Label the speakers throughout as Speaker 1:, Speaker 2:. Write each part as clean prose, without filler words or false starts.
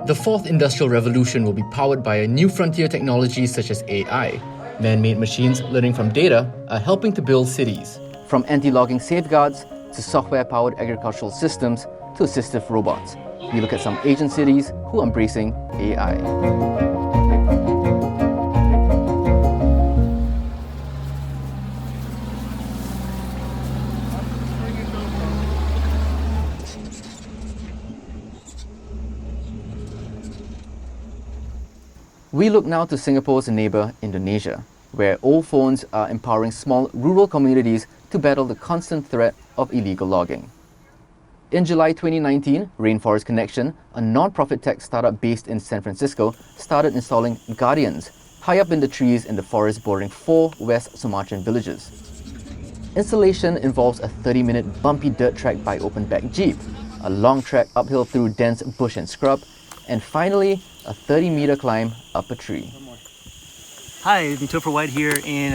Speaker 1: The fourth industrial revolution will be powered by a new frontier technologies such as AI. Man-made machines learning from data are helping to build cities. From anti-logging safeguards to software-powered agricultural systems to assistive robots, we look at some Asian cities who are embracing AI. We look now to Singapore's neighbour, Indonesia, where old phones are empowering small rural communities to battle the constant threat of illegal logging. In July 2019, Rainforest Connection, a non-profit tech startup based in San Francisco, started installing guardians high up in the trees in the forest bordering 4 West Sumatran villages. Installation involves a 30-minute bumpy dirt track by open-back jeep, a long trek uphill through dense bush and scrub, and finally, a 30-meter climb up a tree.
Speaker 2: Hi, I'm Topher White here in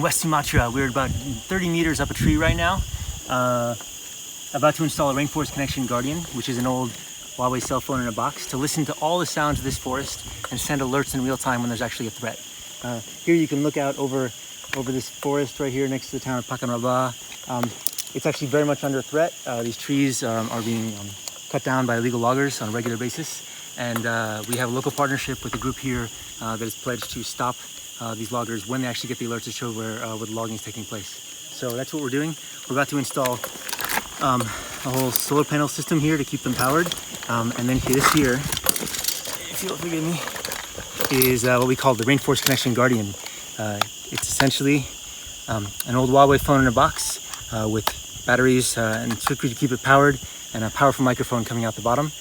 Speaker 2: West Sumatra. We're about 30 meters up a tree right now, about to install a Rainforest Connection Guardian, which is an old Huawei cell phone in a box, to listen to all the sounds of this forest and send alerts in real time when there's actually a threat. Here you can look out over this forest right here next to the town of Pakanraba. It's actually very much under threat. These trees are being cut down by illegal loggers on a regular basis. And we have a local partnership with a group here that has pledged to stop these loggers when they actually get the alerts to show where the logging is taking place. So that's what we're doing. We're about to install a whole solar panel system here to keep them powered. And then this here, if you'll forgive me, is what we call the Rainforest Connection Guardian. It's essentially an old Huawei phone in a box with batteries and circuitry to keep it powered, and a powerful microphone coming out the bottom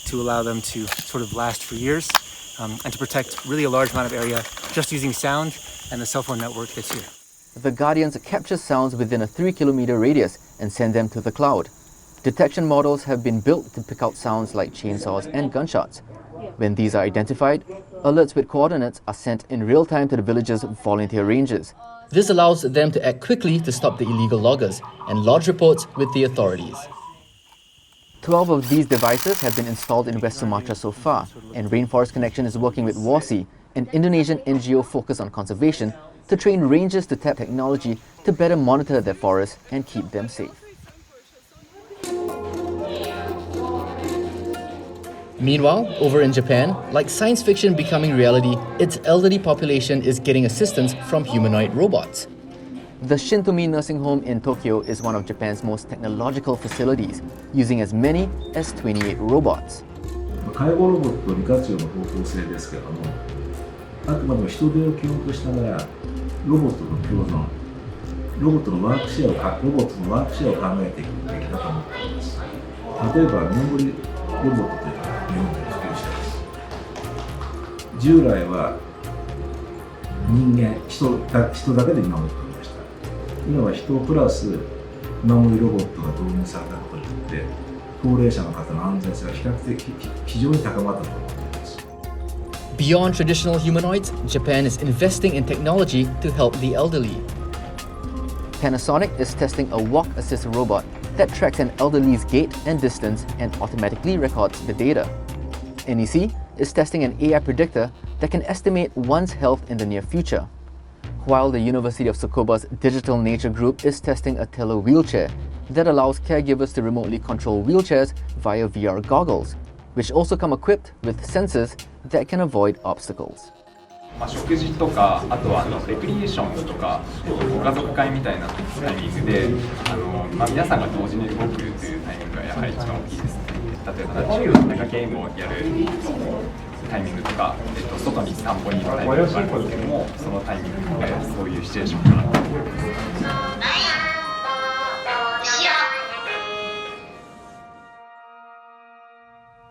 Speaker 2: to allow them to sort of last for years and to protect really a large amount of area just using sound and the cell phone network that's here.
Speaker 1: The Guardians capture sounds within a 3-kilometer radius and send them to the cloud. Detection models have been built to pick out sounds like chainsaws and gunshots. When these are identified, alerts with coordinates are sent in real time to the village's volunteer rangers. This allows them to act quickly to stop the illegal loggers and lodge reports with the authorities. 12 of these devices have been installed in West Sumatra so far, and Rainforest Connection is working with WASI, an Indonesian NGO focused on conservation, to train rangers to tap technology to better monitor their forests and keep them safe. Meanwhile, over in Japan, like science fiction becoming reality, its elderly population is getting assistance from humanoid robots. The Shintomi nursing home in Tokyo is one of Japan's most technological facilities, using as many as 28 robots.
Speaker 3: 介護ロボット利活用の方向性ですけども、あくまでも人手を基本としながらロボットの共存、ロボットのワークシェアを考えていくべきだと思っています。例えば見守りロボットというのが日本で普及しています。従来は人だけで見守っていました。今は人プラス見守りロボットが導入されたことによって高齢者の方の安全性が非常に高まったと思っています。
Speaker 1: Beyond traditional humanoids, Japan is investing in technology to help the elderly. Panasonic is testing a walk assist robot that tracks an elderly's gait and distance and automatically records the data. NEC is testing an AI predictor that can estimate one's health in the near future, while the University of Tsukuba's Digital Nature Group is testing a tele-wheelchair that allows caregivers to remotely control wheelchairs via VR goggles, which also come equipped with sensors that can avoid obstacles.
Speaker 4: 食事とか、あとはレクリエーションとか、ご家族会みたいなタイミングで、皆さんが同時に動くというタイミングがやはり一番大きいですね。例えばゲームをやるタイミングとか、外に散歩に行くタイミングがあるんですけども、そのタイミングでそういうシチュエーションかなと思います。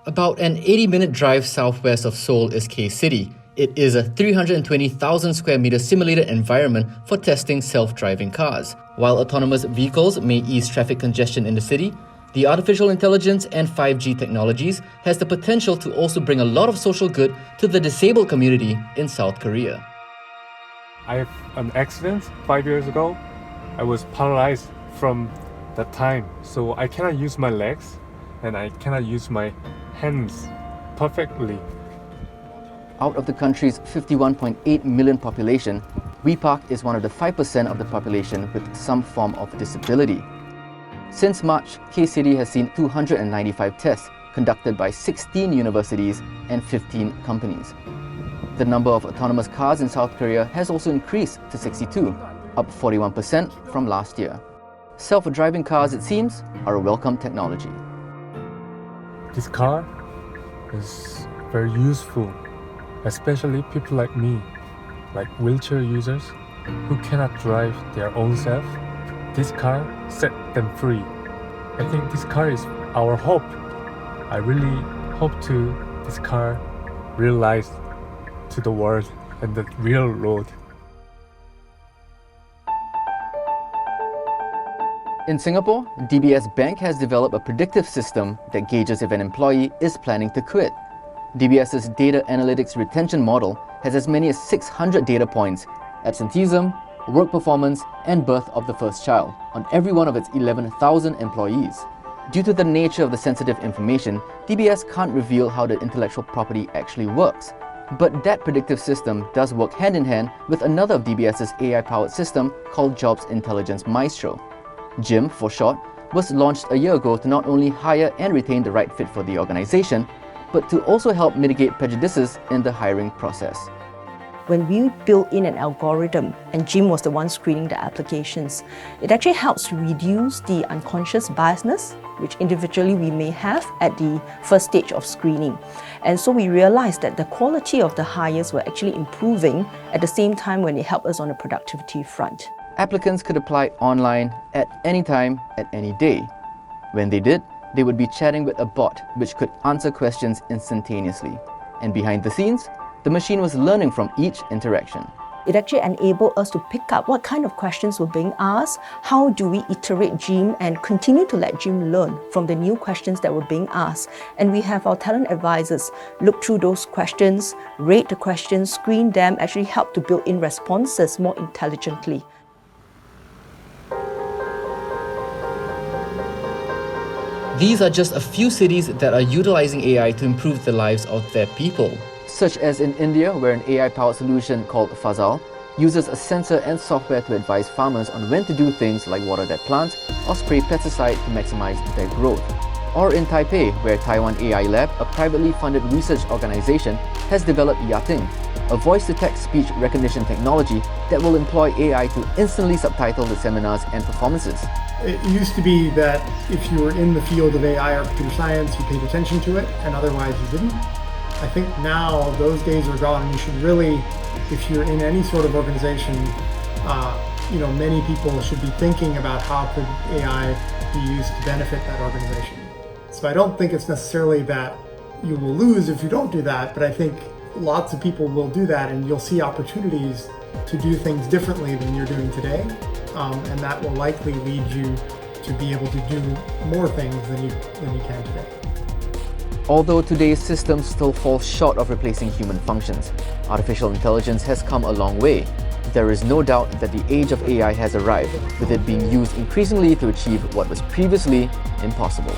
Speaker 1: About an 80-minute drive southwest of Seoul is K-City. It is a 320,000 square meter simulated environment for testing self-driving cars. While autonomous vehicles may ease traffic congestion in the city, the artificial intelligence and 5G technologies has the potential to also bring a lot of social good to the disabled community in South Korea.
Speaker 5: I have an accident 5 years ago. I was paralyzed from that time, so I cannot use my legs and I cannot use my hands perfectly.
Speaker 1: Out of the country's 51.8 million population, WePark is one of the 5% of the population with some form of disability. Since March, K-City has seen 295 tests conducted by 16 universities and 15 companies. The number of autonomous cars in South Korea has also increased to 62, up 41% from last year. Self-driving cars, it seems, are a welcome technology.
Speaker 5: This car is very useful, especially people like me, like wheelchair users who cannot drive their own self. This car set them free. I think this car is our hope. I really hope this car realized to the world and the real road.
Speaker 1: In Singapore, DBS Bank has developed a predictive system that gauges if an employee is planning to quit. DBS's data analytics retention model has as many as 600 data points, absenteeism, work performance, and birth of the first child on every one of its 11,000 employees. Due to the nature of the sensitive information, DBS can't reveal how the intellectual property actually works. But that predictive system does work hand in hand with another of DBS's AI-powered system called Jobs Intelligence Maestro. JIM, for short, was launched a year ago to not only hire and retain the right fit for the organization, but to also help mitigate prejudices in the hiring process.
Speaker 6: When we built in an algorithm, and Jim was the one screening the applications, it actually helps to reduce the unconscious biasness, which individually we may have at the first stage of screening. And so we realized that the quality of the hires were actually improving at the same time when it helped us on the productivity front.
Speaker 1: Applicants could apply online at any time, at any day. When they did, they would be chatting with a bot which could answer questions instantaneously. And behind the scenes, the machine was learning from each interaction.
Speaker 6: It actually enabled us to pick up what kind of questions were being asked, how do we iterate Jim and continue to let Jim learn from the new questions that were being asked. And we have our talent advisors look through those questions, rate the questions, screen them, actually help to build in responses more intelligently.
Speaker 1: These are just a few cities that are utilizing AI to improve the lives of their people. Such as in India, where an AI-powered solution called Fazal uses a sensor and software to advise farmers on when to do things like water their plants or spray pesticide to maximize their growth. Or in Taipei, where Taiwan AI Lab, a privately funded research organization, has developed Yating, a voice-to-text speech recognition technology that will employ AI to instantly subtitle the seminars and performances.
Speaker 7: It used to be that if you were in the field of AI or computer science, you paid attention to it, and otherwise you didn't. I think now those days are gone, and you should really, if you're in any sort of organization, many people should be thinking about how could AI be used to benefit that organization. So I don't think it's necessarily that you will lose if you don't do that, but I think lots of people will do that, and you'll see opportunities to do things differently than you're doing today, and that will likely lead you to be able to do more things than you can today.
Speaker 1: Although today's systems still fall short of replacing human functions, artificial intelligence has come a long way. There is no doubt that the age of AI has arrived, with it being used increasingly to achieve what was previously impossible.